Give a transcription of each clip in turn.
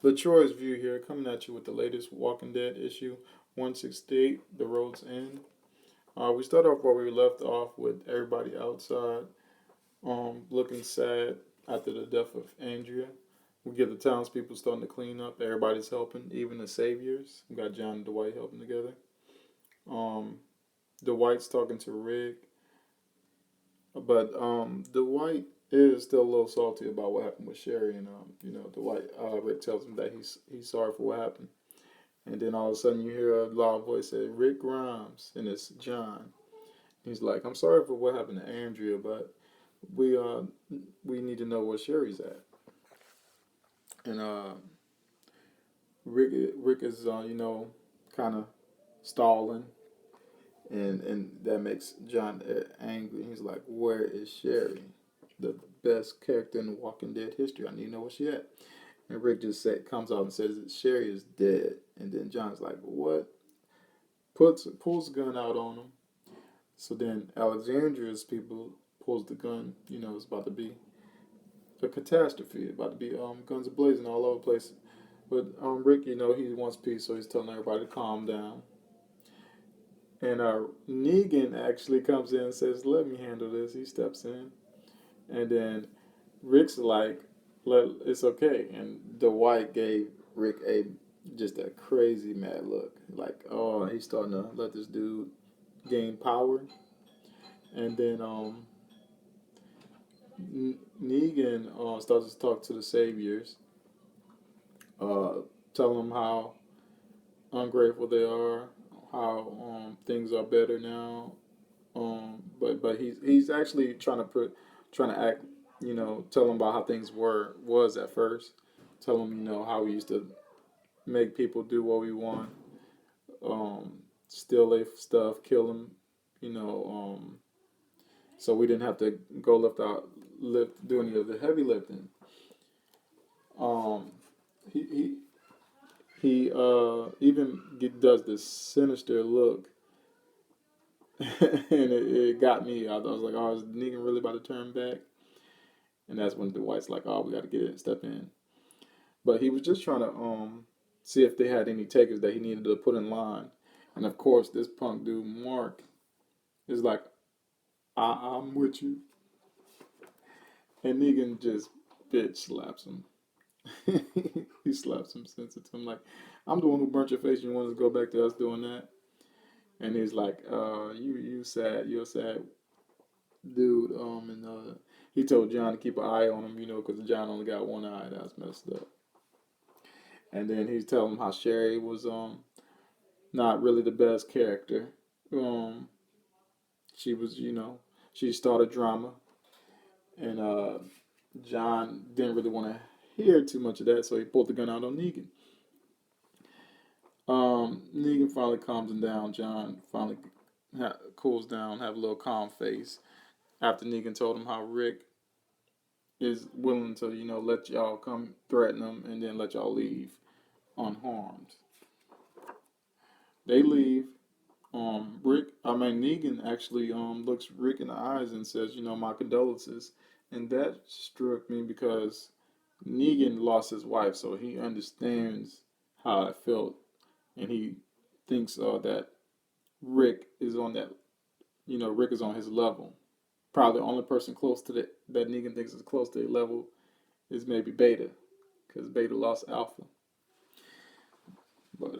LaTroy's View here, coming at you with the latest Walking Dead issue 168, The Road's End. We start off where we left off with everybody outside, looking sad after the death of Andrea. We get the townspeople starting to clean up. Everybody's helping, even the saviors. We got John and Dwight helping together. Um, Dwight's talking to Rick, but Dwight is still a little salty about what happened with Sherry, and Dwight. Rick tells him that he's sorry for what happened. And then all of a sudden you hear a loud voice say, Rick Grimes, and it's John. He's like, I'm sorry for what happened to Andrea, but we uh we need to know where Sherry's at. And Rick is kind of stalling, and that makes John angry. He's like, where is Sherry? The best character in Walking Dead history. I need to know where she at. And Rick just comes out and says that Sherry is dead. And then John's like, what? Pulls the gun out on him. So then Alexandria's people pulls the gun. It's about to be a catastrophe. About to be guns are blazing all over the place. But Rick, he wants peace, so he's telling everybody to calm down. And Negan actually comes in and says, "Let me handle this." He steps in, and then Rick's like, "It's okay." And Dwight gave Rick just a crazy mad look, like, "Oh, he's starting to let this dude gain power." And then Negan starts to talk to the saviors, uh, telling them how ungrateful they are, how things are better now. But he's actually trying to act, tell them about how things was at first. Tell them, how we used to make people do what we want, steal their stuff, kill them, so we didn't have to go do any of the heavy lifting. Um, he he even does this sinister look, and it got me. I was like, oh, is Negan really about to turn back? And that's when Dwight's like, oh, we got to get it, step in. But he was just trying to see if they had any takers that he needed to put in line. And of course, this punk dude Mark is like, I'm with you, and Negan just bitch slaps him. He slaps him sense to him like, I'm the one who burnt your face. You want to go back to us doing that? And he's like, you sad, you're a sad dude. And he told John to keep an eye on him, because John only got one eye. That's messed up. And then he's telling him how Sherry was not really the best character. Um, she was, she started drama, and John didn't really want to hear too much of that, so he pulled the gun out on Negan. Negan finally calms him down. John finally cools down, have a little calm face after Negan told him how Rick is willing to, let y'all come threaten him and then let y'all leave unharmed. They leave. Negan actually looks Rick in the eyes and says, my condolences. And that struck me because Negan lost his wife, so he understands how it felt, and he thinks that Rick is on that, Rick is on his level. Probably the only person close to that Negan thinks is close to a level is maybe Beta, because Beta lost Alpha. But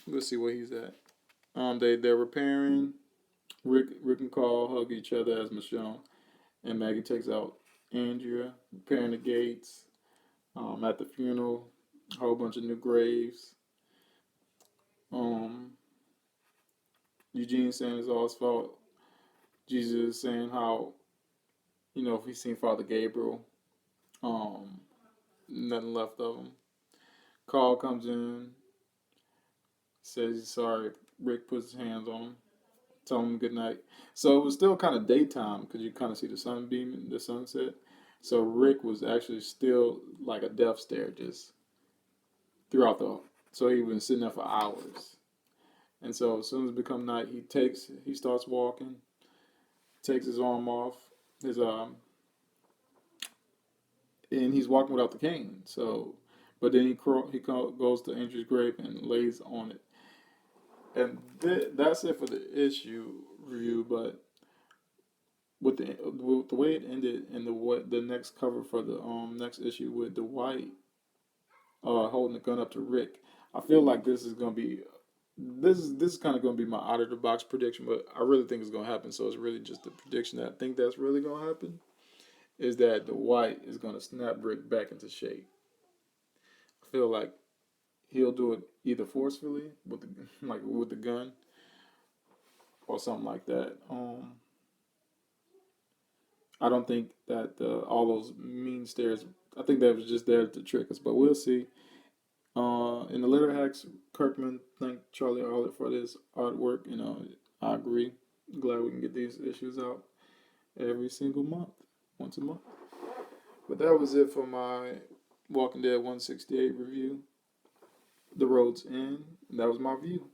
we'll see where he's at. They're repairing. Rick and Carl hug each other as Michonne and Maggie takes out Andrea, repairing the gates. At the funeral, a whole bunch of new graves. Um, Eugene saying it's all his fault. Jesus saying how, if he's seen Father Gabriel, um, nothing left of him. Carl comes in, says he's sorry. Rick puts his hands on him, tell him good night. So it was still kind of daytime because you kind of see the sunbeam, the sunset. So Rick was actually still like a death stare just throughout the. So he was sitting there for hours. And so as soon as it becomes night, he starts walking, takes his arm off, his and he's walking without the cane. So But then goes to Andrew's grave and lays on it. And that's it for the issue review. But with the way it ended and the next cover for the next issue with the White holding the gun up to Rick, I feel like this is gonna be this is kind of gonna be my out of the box prediction, but I really think it's gonna happen. So it's really just the prediction that I think that's really gonna happen is that the White is gonna snap Rick back into shape. I feel like he'll do it either forcefully with the like with the gun or something like that. I don't think that all those mean stares. I think that was just there to trick us, but we'll see. In the letter hacks, Kirkman thanked Charlie Arlett for this artwork. I agree. Glad we can get these issues out every single month, once a month. But that was it for my Walking Dead 168 review. The Road's End. And that was my view.